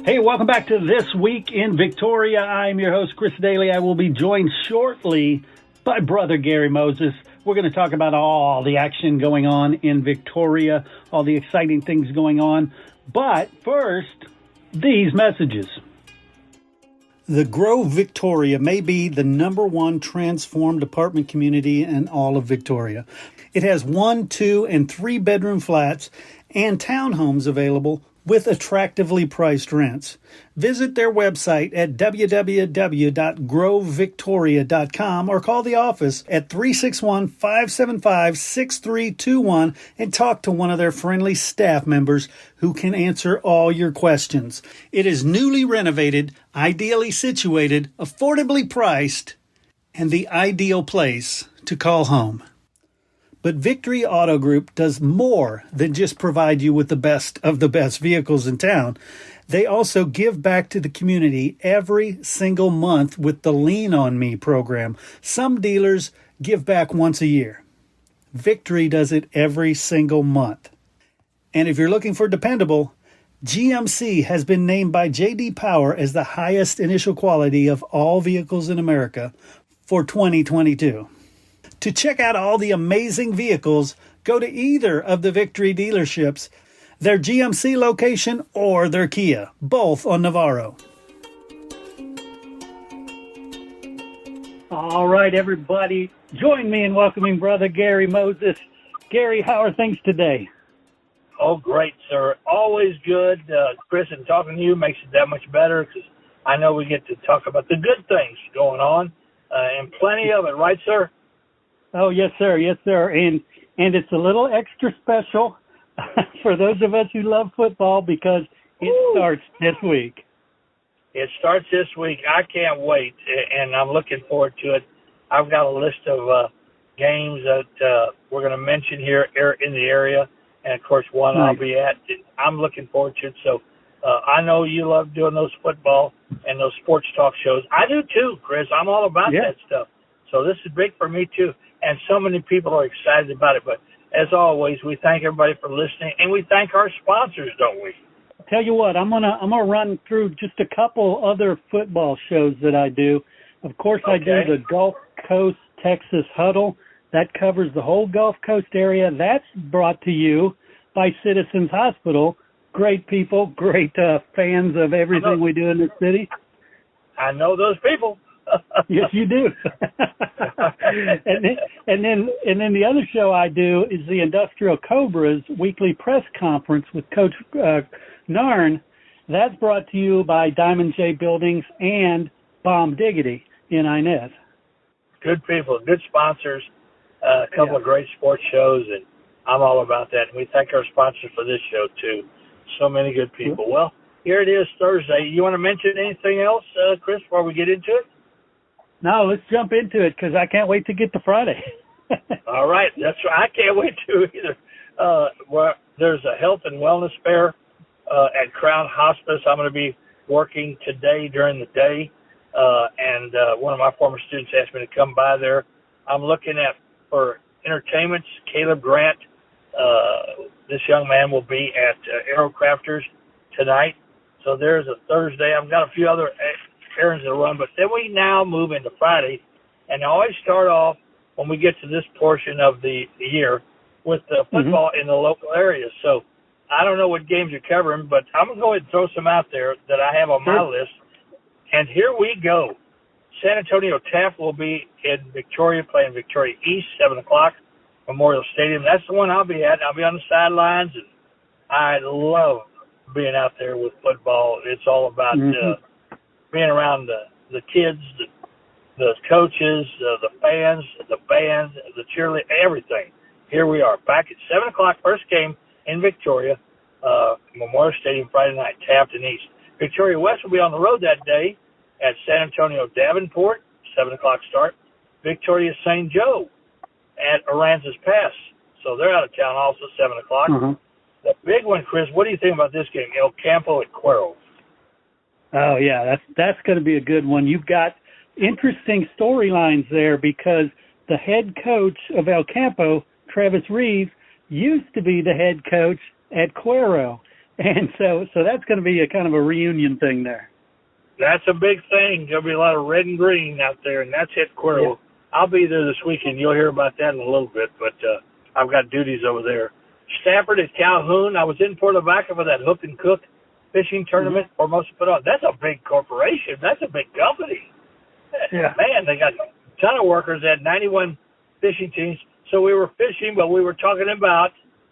Hey, welcome back to This Week in Victoria. I'm your host, Chris Daly. I will be joined shortly by Brother Gary Moses. We're going to talk about all the action going on in Victoria, all the exciting things going on. But first, these messages. The Grove Victoria may be the #1 transformed apartment community in all of Victoria. It has 1, 2, and 3 bedroom flats and townhomes available with attractively priced rents. Visit their website at www.grovevictoria.com or call the office at 361-575-6321 and talk to one of their friendly staff members who can answer all your questions. It is newly renovated, ideally situated, affordably priced, and the ideal place to call home. But Victory Auto Group does more than just provide you with the best of the best vehicles in town. They also give back to the community every single month with the Lean On Me program. Some dealers give back once a year. Victory does it every single month. And if you're looking for dependable, GMC has been named by J.D. Power as the highest initial quality of all vehicles in America for 2022. To check out all the amazing vehicles, go to either of the Victory dealerships, their GMC location or their Kia, both on Navarro. All right, everybody, join me in welcoming Brother Gary Moses. Gary, how are things today? Oh, great, sir. Always good. Chris, and talking to you makes it that much better because I know we get to talk about the good things going on and plenty of it, right, sir? Oh, yes, sir. Yes, sir. And it's a little extra special for those of us who love football because it starts this week. It starts this week. I can't wait, and I'm looking forward to it. I've got a list of games that we're going to mention here in the area, and, of course, one I'll be at. I'm looking forward to it. So I know you love doing those football and those sports talk shows. I do, too, Chris. I'm all about that stuff. So this is big for me, too. And so many people are excited about it. But as always, we thank everybody for listening, and we thank our sponsors, don't we? Tell you what, I'm gonna run through just a couple other football shows that I do. Of course, I do the Gulf Coast Texas Huddle. That covers the whole Gulf Coast area. That's brought to you by Citizens Hospital. Great people, great fans of everything we do in the city. I know those people. Yes, you do. and then the other show I do is the Industrial Cobras weekly press conference with Coach Narn. That's brought to you by Diamond J Buildings and Bomb Diggity in Inez. Good people, good sponsors, a couple of great sports shows, and I'm all about that. And we thank our sponsors for this show, too. So many good people. Well, here it is, Thursday. You want to mention anything else, Chris, before we get into it? No, let's jump into it because I can't wait to get to Friday. All right. That's right. I can't wait to either. Well, there's a health and wellness fair at Crown Hospice. I'm going to be working today during the day, and one of my former students asked me to come by there. I'm looking at for entertainments. Caleb Grant, this young man, will be at Aerocrafters tonight. So there's a Thursday. I've got a few other errands to run, but then we now move into Friday, and I always start off when we get to this portion of the year with the football in the local area. So I don't know what games you're covering, but I'm going to go ahead and throw some out there that I have on my list. And here we go. San Antonio Taft will be in Victoria playing Victoria East, 7 o'clock, Memorial Stadium. That's the one I'll be at. I'll be on the sidelines, and I love being out there with football. It's all about being around the kids, the coaches, the fans, the band, the cheerleaders, everything. Here we are, back at 7 o'clock, first game in Victoria, Memorial Stadium Friday night, Taft and East. Victoria West will be on the road that day at San Antonio Davenport, 7 o'clock start. Victoria St. Joe at Aransas Pass. So they're out of town also, 7 o'clock. The big one, Chris, what do you think about this game? El Campo at Cuero. Oh, yeah, that's going to be a good one. You've got interesting storylines there because the head coach of El Campo, Travis Reeves, used to be the head coach at Cuero. And so that's going to be a kind of a reunion thing there. That's a big thing. There'll be a lot of red and green out there, and that's it, Cuervo. Yeah. I'll be there this weekend. You'll hear about that in a little bit, but I've got duties over there. Stafford at Calhoun. I was in Port Lavaca for that Hook and Cook fishing tournament Formosa put on. That's a big corporation. That's a big company. Yeah. Man, they got a ton of workers. They had 91 fishing teams. So we were fishing, but we were talking about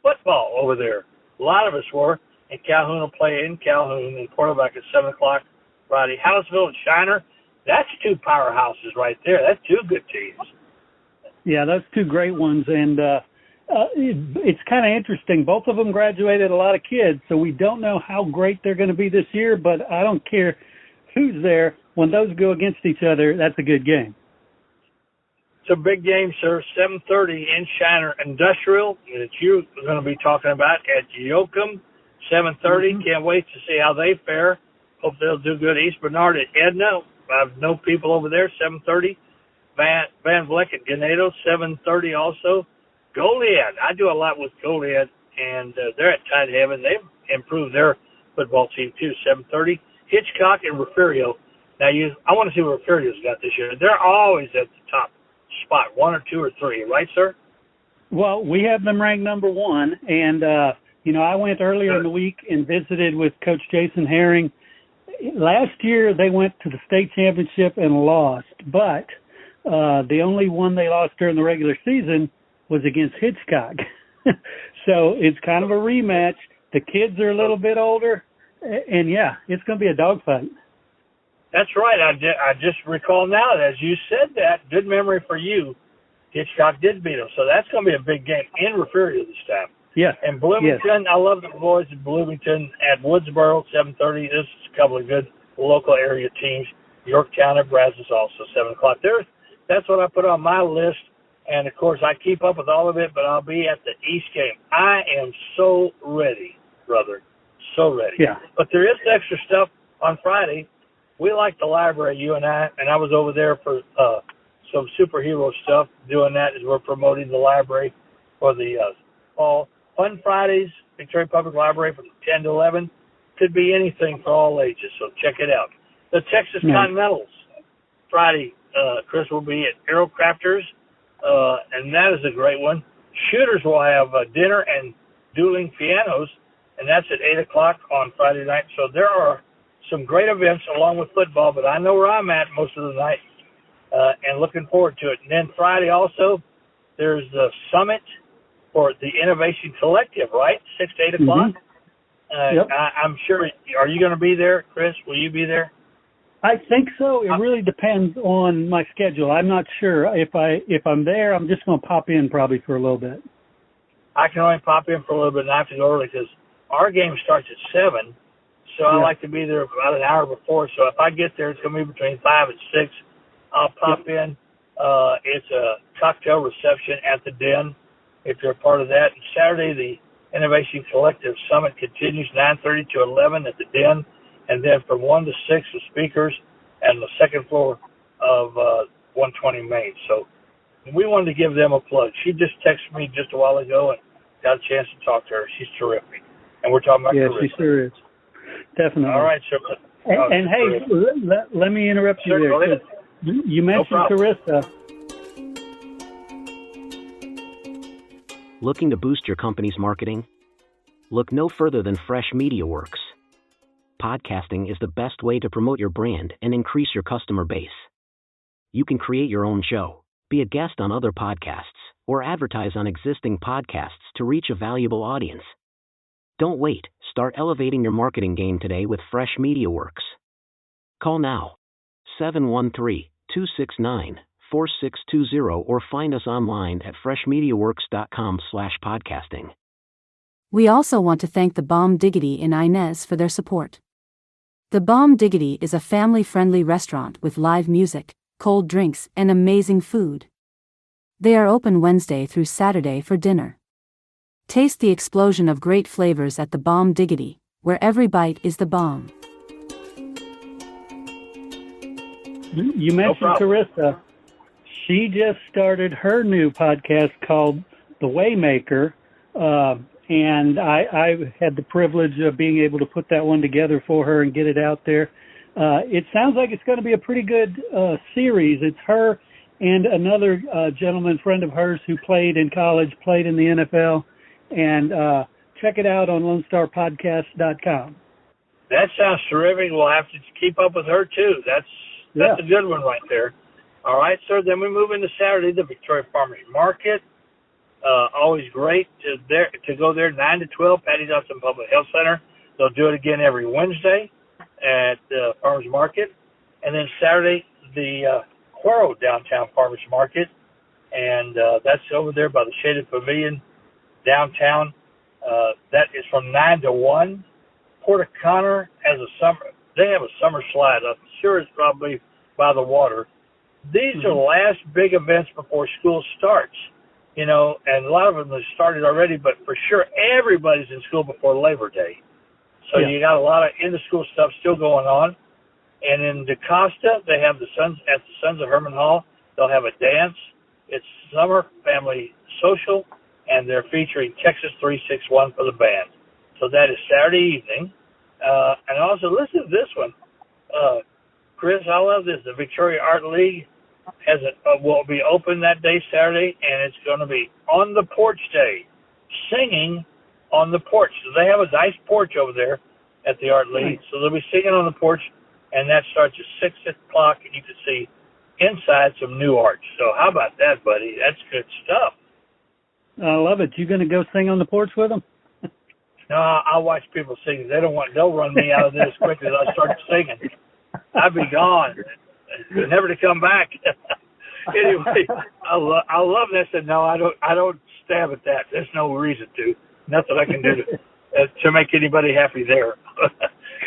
football over there. A lot of us were. And Calhoun will play in Calhoun and Port Lavaca at 7 o'clock Friday. Hallettsville and Shiner. That's two powerhouses right there. That's two good teams. Yeah, those two great ones. And it's kind of interesting. Both of them graduated a lot of kids, so we don't know how great they're going to be this year, but I don't care who's there. When those go against each other, that's a good game. It's a big game, sir. 7:30 in Shiner Industrial that you're going to be talking about at Yoakum. 7:30. Can't wait to see how they fare. Hope they'll do good. East Bernard at Edna. I know people over there. 7:30. Van Vleck at Ganado. 7:30 also. Goliad. I do a lot with Goliad, and they're at Tidehaven. They've improved their football team too. 7:30. Hitchcock and Refugio. Now I want to see what Refugio's got this year. They're always at the top spot, 1 or 2 or 3, right, sir? Well, we have them ranked number 1, and I went earlier in the week and visited with Coach Jason Herring. Last year they went to the state championship and lost, but the only one they lost during the regular season was against Hitchcock. So it's kind of a rematch. The kids are a little bit older, and yeah, it's going to be a dogfight. That's right. I just recall now that as you said that, good memory for you, Hitchcock did beat them. So that's going to be a big game in Refugio this time. Yes. And Bloomington, yes. I love the boys in Bloomington at Woodsboro, 7:30. This is a couple of good local area teams. Yorktown at Brazos also, 7 o'clock. That's what I put on my list. And, of course, I keep up with all of it, but I'll be at the East game. I am so ready, brother, so ready. Yeah. But there is extra stuff on Friday. We like the library, you and I was over there for some superhero stuff, doing that as we're promoting the library for the fall. Fun Fridays, Victoria Public Library from 10 to 11. Could be anything for all ages, so check it out. The Texas Continentals, Friday, Chris, will be at Aerocrafters, and that is a great one. Shooters will have dinner and dueling pianos, and that's at 8 o'clock on Friday night. So there are some great events along with football, but I know where I'm at most of the night and looking forward to it. And then Friday also, there's the summit for the Innovation Collective, right? 6 to 8 o'clock. Yep. I'm sure. Are you going to be there, Chris? Will you be there? I think so. It really depends on my schedule. I'm not sure. If I'm there, I'm just going to pop in probably for a little bit. I can only pop in for a little bit and I have to go early because our game starts at 7. So I like to be there about an hour before. So if I get there, it's going to be between 5 and 6. I'll pop in. It's a cocktail reception at the Den if you're a part of that. And Saturday, the Innovation Collective Summit continues 9:30 to 11 at the Den. And then from 1 to 6 with speakers and the second floor of 120 Main. So we wanted to give them a plug. She just texted me just a while ago and got a chance to talk to her. She's terrific. And we're talking about Carissa. Yeah, she sure is. Definitely. All right, sir. And hey, let me interrupt you there. Go ahead. You mentioned Carissa. Looking to boost your company's marketing? Look no further than Fresh Media Works. Podcasting is the best way to promote your brand and increase your customer base. You can create your own show, be a guest on other podcasts, or advertise on existing podcasts to reach a valuable audience. Don't wait. Start elevating your marketing game today with Fresh Media Works. Call now, 713-269-4620, or find us online at freshmediaworks.com/podcasting. We also want to thank the Bomb Diggity in Inez for their support. The Bomb Diggity is a family-friendly restaurant with live music, cold drinks, and amazing food. They are open Wednesday through Saturday for dinner. Taste the explosion of great flavors at the Bomb Diggity, where every bite is the bomb. You mentioned Carissa. She just started her new podcast called The Waymaker, and I had the privilege of being able to put that one together for her and get it out there. It sounds like it's going to be a pretty good series. It's her and another gentleman friend of hers who played in college, played in the NFL, and check it out on LoneStarPodcast.com. That sounds terrific. We'll have to keep up with her, too. That's a good one right there. All right, sir. Then we move into Saturday, the Victoria Farmers Market. Always great to go there, 9 to 12, Patty Dawson Public Health Center. They'll do it again every Wednesday at Farmers Market. And then Saturday, the Cuero Downtown Farmers Market. And that's over there by the Shaded Pavilion downtown. That is from 9 to 1. Port O'Connor has they have a summer slide. I'm sure it's probably by the water. These are the last big events before school starts, and a lot of them have started already, but for sure everybody's in school before Labor Day. So you got a lot of in-the-school stuff still going on. And in DaCosta, they have the Sons of Herman Hall. They'll have a dance. It's summer family social, and they're featuring Texas 361 for the band. So that is Saturday evening. And also, listen to this one. Chris, I love this. The Victoria Art League will be open that day, Saturday, and it's going to be on the porch day, singing on the porch. So they have a nice porch over there at the Art League. So they'll be singing on the porch, and that starts at 6 o'clock, and you can see inside some new art. So how about that, buddy? That's good stuff. I love it. You going to go sing on the porch with them? No, I watch people sing. They'll run me out of there as quick as I start singing. I'd be gone, never to come back. Anyway, I love this, and no, I don't stab at that. There's no reason to. Nothing I can do to make anybody happy there.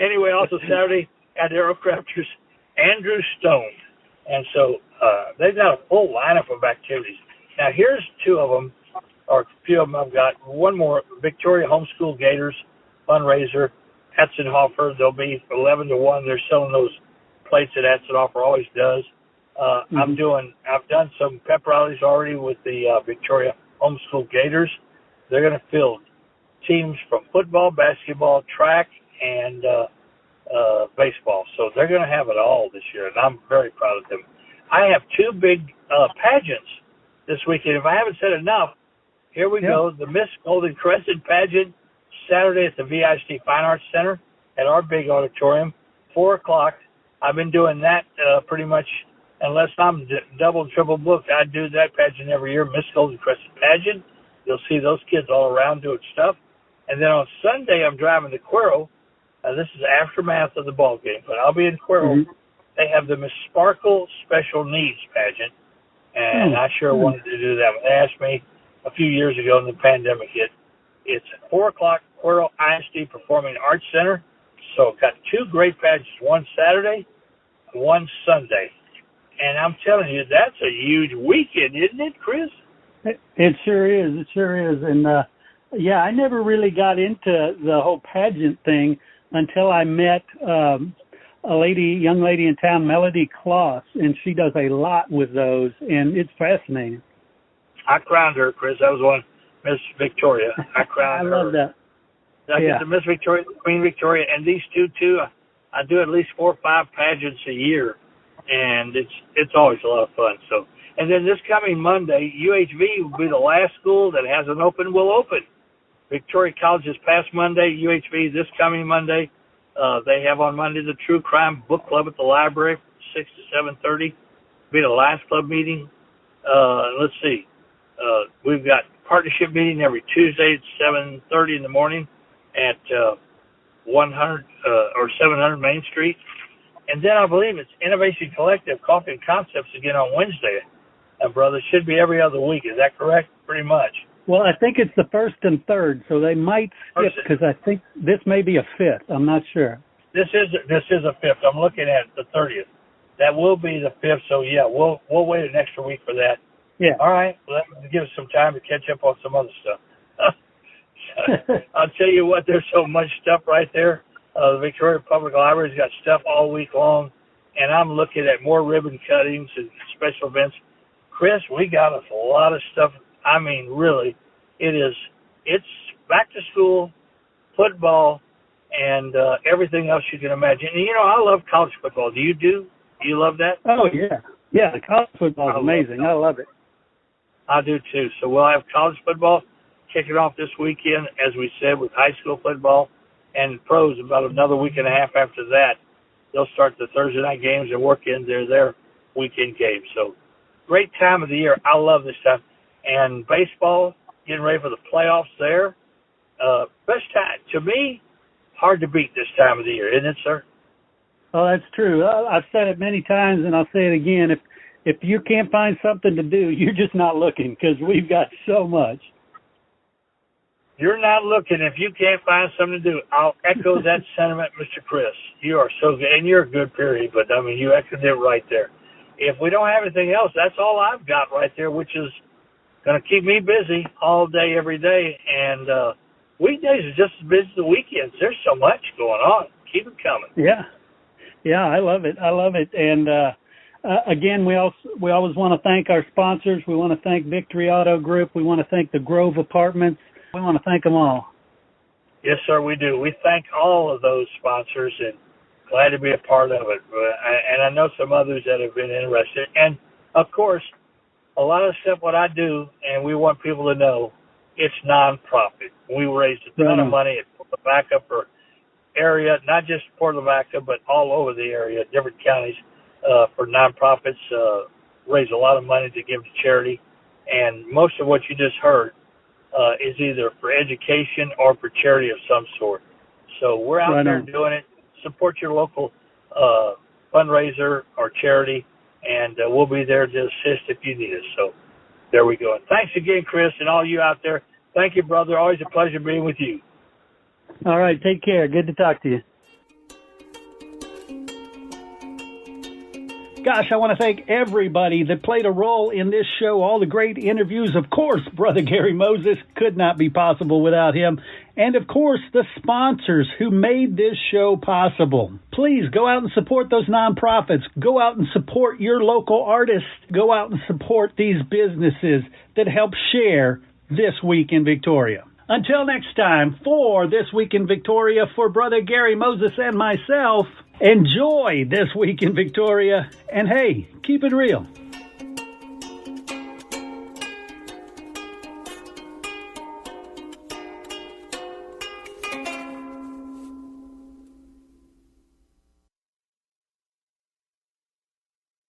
Anyway, also Saturday at Aerocrafters, Andrew Stone, and so they've got a full lineup of activities. Now here's two of them. Or a few of them I've got. One more, Victoria Homeschool Gators fundraiser, Atzenhofer. They'll be 11 to 1. They're selling those plates that Atzenhofer always does. I've done some pep rallies already with the Victoria Homeschool Gators. They're going to field teams from football, basketball, track, and baseball. So they're going to have it all this year, and I'm very proud of them. I have two big pageants this weekend. If I haven't said enough, here we go. The Miss Golden Crescent pageant, Saturday at the VIC Fine Arts Center at our big auditorium, 4 o'clock. I've been doing that pretty much, unless I'm double, triple booked. I do that pageant every year, Miss Golden Crescent pageant. You'll see those kids all around doing stuff. And then on Sunday, I'm driving to Cuero. This is aftermath of the ball game, but I'll be in Cuero. They have the Miss Sparkle Special Needs pageant, and I sure wanted to do that. They asked me a few years ago when the pandemic hit. It's at 4 o'clock, Cuero ISD Performing Arts Center. So got two great pageants, one Saturday, one Sunday. And I'm telling you, that's a huge weekend, isn't it, Chris? It sure is. It sure is. And, I never really got into the whole pageant thing until I met young lady in town, Melody Kloss, and she does a lot with those, and it's fascinating. I crowned her, Chris. That was one, Miss Victoria. I crowned her. I love that. I get the Miss Victoria, Queen Victoria, and these two, too. I do at least 4 or 5 pageants a year, and it's always a lot of fun. So, and then this coming Monday, UHV will be the last school that hasn't opened will open. Victoria College this past Monday, UHV this coming Monday. They have on Monday the True Crime Book Club at the library from 6 to 7:30. Be the last club meeting. Let's see. We've got partnership meeting every Tuesday at 7:30 in the morning at 100 or 700 Main Street. And then I believe it's Innovation Collective Coffee and Concepts again on Wednesday. Brother, should be every other week. Is that correct? Pretty much. Well, I think it's the 1st and 3rd, so they might skip because I think this may be a 5th. I'm not sure. This is a 5th. I'm looking at the 30th. That will be the 5th. So yeah, we'll wait an extra week for that. Yeah. All right. Well, that gives us some time to catch up on some other stuff. I'll tell you what, there's so much stuff right there. The Victoria Public Library's got stuff all week long, and I'm looking at more ribbon cuttings and special events. Chris, we got a lot of stuff. I mean, really, it's back to school, football, and everything else you can imagine. And, I love college football. Do you do? Do you love that? Oh, yeah. Yeah, the college football is amazing. I love it. I do, too. So we'll have college football kicking off this weekend, as we said, with high school football and pros about another week and a half after that. They'll start the Thursday night games and work in their weekend games. So great time of the year. I love this time. And baseball, getting ready for the playoffs there. Best time, to me, hard to beat this time of the year, isn't it, sir? Oh, that's true. I've said it many times, and I'll say it again. If you can't find something to do, you're just not looking, because we've got so much. You're not looking if you can't find something to do. I'll echo that sentiment, Mr. Chris. You are so good, and you're a good, period, but, you echoed it right there. If we don't have anything else, that's all I've got right there, which is going to keep me busy all day, every day, and weekdays are just as busy as the weekends. There's so much going on. Keep it coming. Yeah, I love it. And again, we always want to thank our sponsors. We want to thank Victory Auto Group. We want to thank the Grove Apartments. We want to thank them all. Yes, sir, we do. We thank all of those sponsors and glad to be a part of it. And I know some others that have been interested. And, of course, a lot of stuff what I do, and we want people to know, it's nonprofit. We raised a ton of money at Port Lavaca for area, not just Port Lavaca, but all over the area, different counties, for nonprofits, raise a lot of money to give to charity. And most of what you just heard is either for education or for charity of some sort. So we're out there doing it. Support your local fundraiser or charity, and we'll be there to assist if you need us. So there we go. And thanks again, Chris, and all you out there. Thank you, brother. Always a pleasure being with you. All right. Take care. Good to talk to you. Gosh, I want to thank everybody that played a role in this show, all the great interviews. Of course, Brother Gary Moses could not be possible without him. And, of course, the sponsors who made this show possible. Please go out and support those nonprofits. Go out and support your local artists. Go out and support these businesses that help share This Week in Victoria. Until next time, for This Week in Victoria, for Brother Gary Moses and myself, enjoy This Week in Victoria, and hey, keep it real.